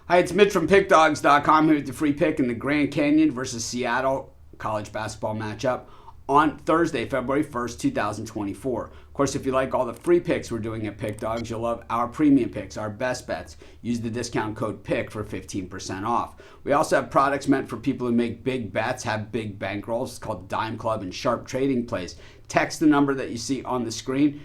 Hi, it's Mitch from Pickdawgz.com here with the free pick in the Grand Canyon versus Seattle college basketball matchup on Thursday, February 1st, 2024. Of course, if you like all the free picks we're doing at Pickdawgz, you'll love our premium picks, our best bets. Use the discount code PICK for 15% off. We also have products meant for people who make big bets, have big bankrolls. It's called Dime Club and Sharp Trading Plays. Text the number that you see on the screen.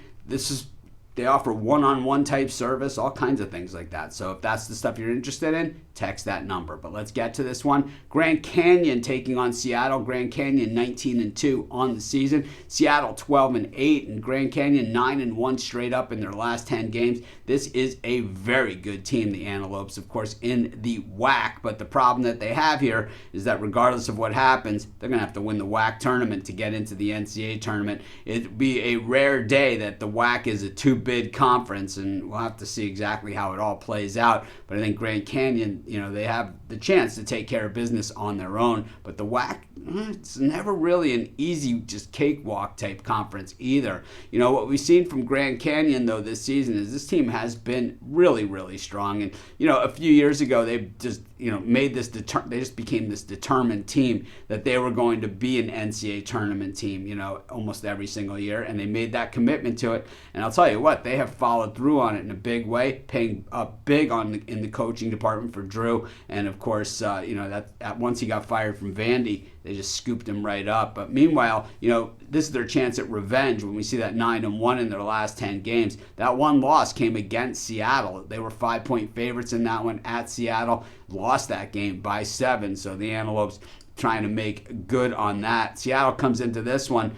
They offer one-on-one type service, all kinds of things like that. So if that's the stuff you're interested in, text that number. But let's get to this one. Grand Canyon taking on Seattle. Grand Canyon 19-2 on the season. Seattle 12-8, and Grand Canyon 9-1 straight up in their last 10 games. This is a very good team, the Antelopes, of course, in the WAC. But the problem that they have here is that regardless of what happens, they're going to have to win the WAC tournament to get into the NCAA tournament. It'd be a rare day that the WAC is a two-bid conference, and we'll have to see exactly how it all plays out. But I think Grand Canyon, they have the chance to take care of business on their own. But the WAC, it's never really an easy, just cakewalk type conference either. What we've seen from Grand Canyon, though, this season is this team has been really, really strong. And, a few years ago, they just, made this, they just became this determined team that they were going to be an NCAA tournament team, almost every single year. And they made that commitment to it. And I'll tell you what, they have followed through on it in a big way, paying up big in the coaching department for Drew. And of course, once he got fired from Vandy, they just scooped him right up. But meanwhile, this is their chance at revenge when we see that 9-1 in their last 10 games. That one loss came against Seattle. They were 5-point favorites in that one at Seattle, lost that game by 7. So the Antelopes trying to make good on that. Seattle comes into this one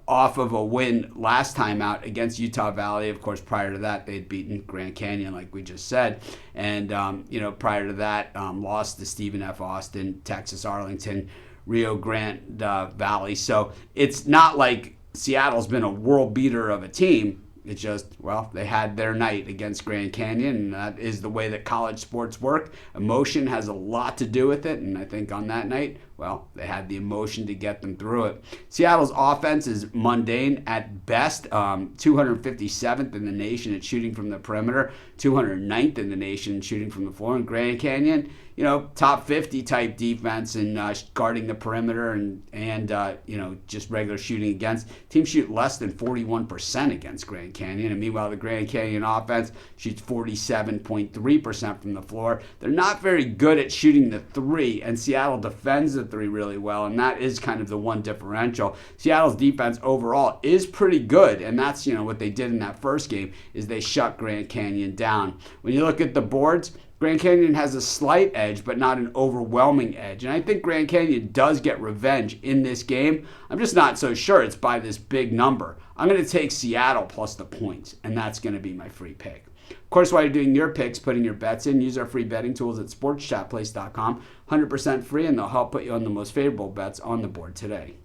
off of a win last time out against Utah Valley. Of course, prior to that, they'd beaten Grand Canyon, like we just said. And, prior to that, lost to Stephen F. Austin, Texas Arlington, Rio Grande Valley. So it's not like Seattle's been a world beater of a team. It's just, they had their night against Grand Canyon, and that is the way that college sports work. Emotion has a lot to do with it, and I think on that night, they had the emotion to get them through it. Seattle's offense is mundane at best, 257th in the nation at shooting from the perimeter, 209th in the nation shooting from the floor. And Grand Canyon, top 50 type defense and guarding the perimeter and just regular shooting against. Teams shoot less than 41% against Grand Canyon, and meanwhile the Grand Canyon offense shoots 47.3% from the floor. They're not very good at shooting the three, and Seattle defends the three really well, and that is kind of the one differential. Seattle's defense overall is pretty good, and that's what they did in that first game is they shut Grand Canyon down. When you look at the boards, Grand Canyon has a slight edge, but not an overwhelming edge. And I think Grand Canyon does get revenge in this game. I'm just not so sure it's by this big number. I'm going to take Seattle plus the points, and that's going to be my free pick. Of course, while you're doing your picks, putting your bets in, use our free betting tools at sportschatplace.com. 100% free, and they'll help put you on the most favorable bets on the board today.